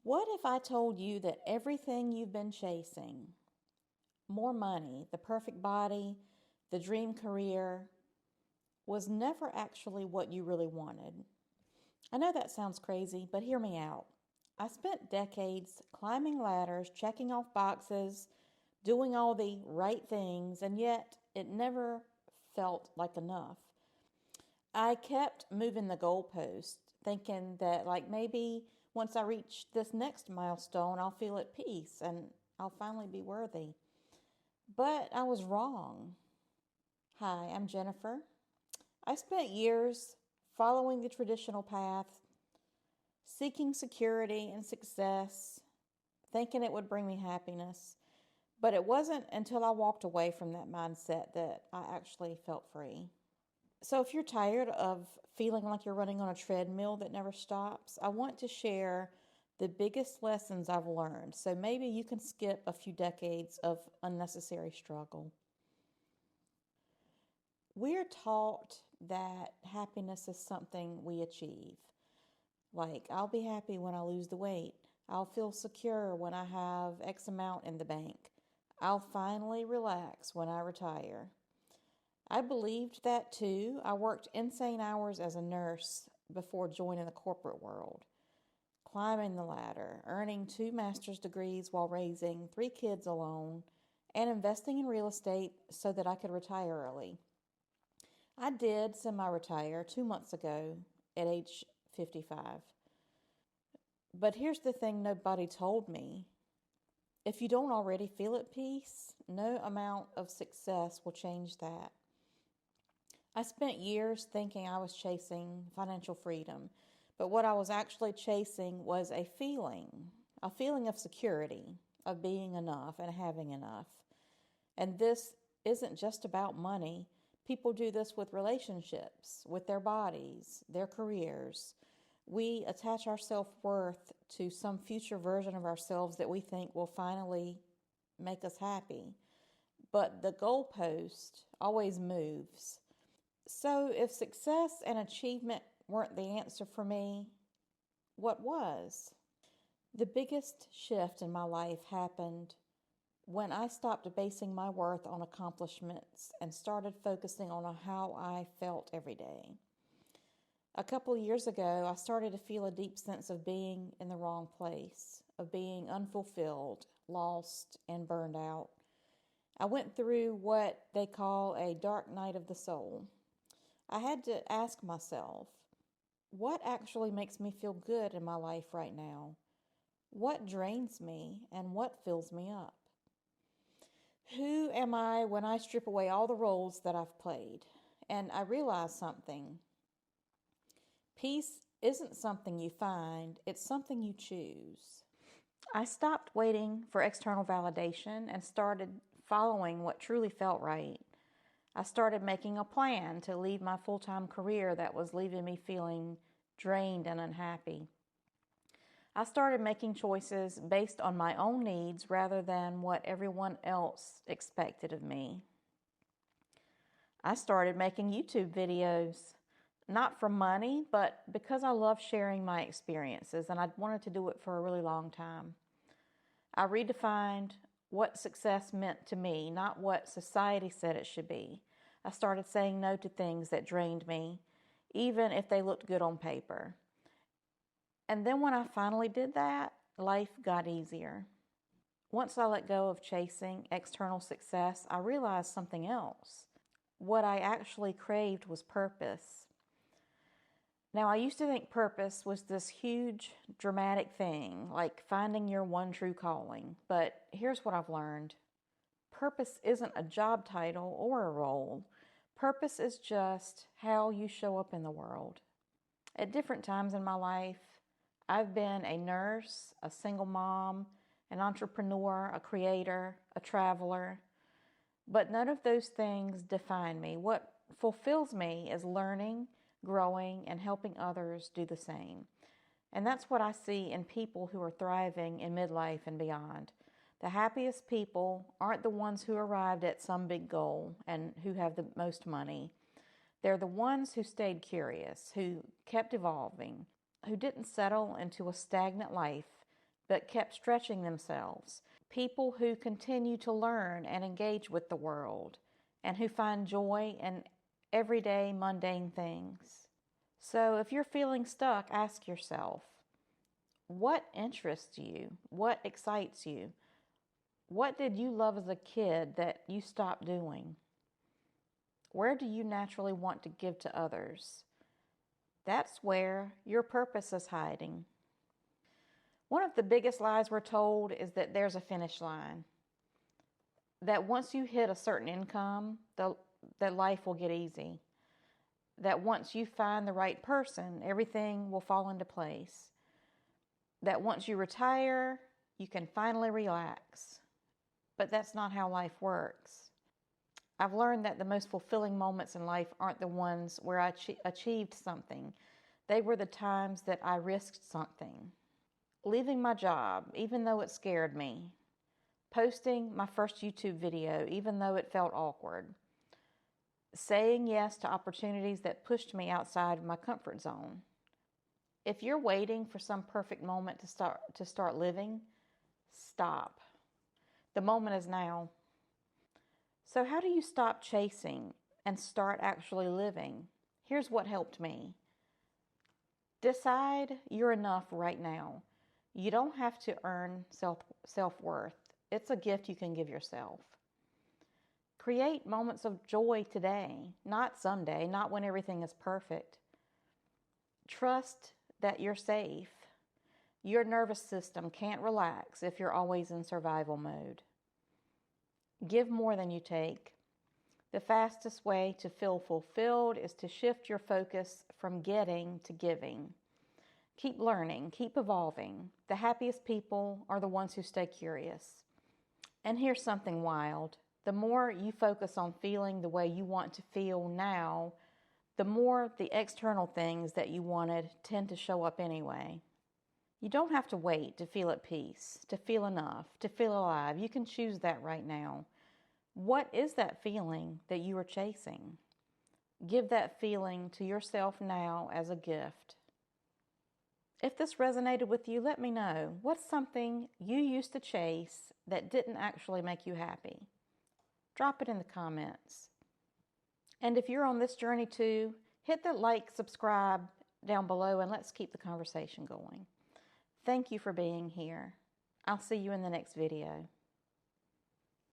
What if I told you that everything you've been chasing, more money, the perfect body, the dream career, was never actually what you really wanted? I know that sounds crazy, but hear me out. I spent decades climbing ladders, checking off boxes, doing all the right things, and yet it never felt like enough. I kept moving the goalpost, thinking that maybe once I reach this next milestone, I'll feel at peace and I'll finally be worthy. But I was wrong. Hi, I'm Jennifer. I spent years following the traditional path, seeking security and success, thinking it would bring me happiness. But it wasn't until I walked away from that mindset that I actually felt free. So if you're tired of feeling like you're running on a treadmill that never stops, I want to share the biggest lessons I've learned. So maybe you can skip a few decades of unnecessary struggle. We're taught that happiness is something we achieve. Like, I'll be happy when I lose the weight. I'll feel secure when I have X amount in the bank. I'll finally relax when I retire. I believed that too. I worked insane hours as a nurse before joining the corporate world, climbing the ladder, earning 2 master's degrees while raising 3 kids alone, and investing in real estate so that I could retire early. I did semi-retire 2 months ago at age 55. But here's the thing nobody told me. If you don't already feel at peace, no amount of success will change that. I spent years thinking I was chasing financial freedom, but what I was actually chasing was a feeling of security, of being enough and having enough. And this isn't just about money. People do this with relationships, with their bodies, their careers. We attach our self-worth to some future version of ourselves that we think will finally make us happy. But the goalpost always moves. So if success and achievement weren't the answer for me, what was? The biggest shift in my life happened when I stopped basing my worth on accomplishments and started focusing on how I felt every day. A couple of years ago, I started to feel a deep sense of being in the wrong place, of being unfulfilled, lost, and burned out. I went through what they call a dark night of the soul. I had to ask myself, what actually makes me feel good in my life right now? What drains me and what fills me up? Who am I when I strip away all the roles that I've played? And I realized something. Peace isn't something you find, it's something you choose. I stopped waiting for external validation and started following what truly felt right. I started making a plan to leave my full-time career that was leaving me feeling drained and unhappy. I started making choices based on my own needs rather than what everyone else expected of me. I started making YouTube videos, not for money, but because I love sharing my experiences, and I'd wanted to do it for a really long time. I redefined what success meant to me, not what society said it should be. I started saying no to things that drained me, even if they looked good on paper. And then when I finally did that, life got easier. Once I let go of chasing external success, I realized something else. What I actually craved was purpose. Now, I used to think purpose was this huge, dramatic thing, like finding your one true calling. But here's what I've learned. Purpose isn't a job title or a role. Purpose is just how you show up in the world. At different times in my life, I've been a nurse, a single mom, an entrepreneur, a creator, a traveler. But none of those things define me. What fulfills me is learning, growing, and helping others do the same. And that's what I see in people who are thriving in midlife and beyond. The happiest people aren't the ones who arrived at some big goal and who have the most money. They're the ones who stayed curious, who kept evolving, who didn't settle into a stagnant life, but kept stretching themselves. People who continue to learn and engage with the world, and who find joy in everyday mundane things. So if you're feeling stuck, ask yourself, what interests you? What excites you? What did you love as a kid that you stopped doing? Where do you naturally want to give to others? That's where your purpose is hiding. One of the biggest lies we're told is that there's a finish line. That once you hit a certain income, that life will get easy. That once you find the right person, everything will fall into place. That once you retire, you can finally relax. But that's not how life works. I've learned that the most fulfilling moments in life aren't the ones where I achieved something. They were the times that I risked something. Leaving my job, even though it scared me. Posting my first YouTube video, even though it felt awkward. Saying yes to opportunities that pushed me outside of my comfort zone. If you're waiting for some perfect moment to start living, stop. The moment is now. So how do you stop chasing and start actually living? Here's what helped me. Decide you're enough right now. You don't have to earn self-worth. It's a gift you can give yourself. Create moments of joy today, not someday, not when everything is perfect. Trust that you're safe. Your nervous system can't relax if you're always in survival mode. Give more than you take. The fastest way to feel fulfilled is to shift your focus from getting to giving. Keep learning, keep evolving. The happiest people are the ones who stay curious. And here's something wild. The more you focus on feeling the way you want to feel now, the more the external things that you wanted tend to show up anyway. You don't have to wait to feel at peace, to feel enough, to feel alive. You can choose that right now. What is that feeling that you are chasing? Give that feeling to yourself now as a gift. If this resonated with you, let me know. What's something you used to chase that didn't actually make you happy? Drop it in the comments. And if you're on this journey too, hit the like, subscribe down below, and let's keep the conversation going. Thank you for being here. I'll see you in the next video.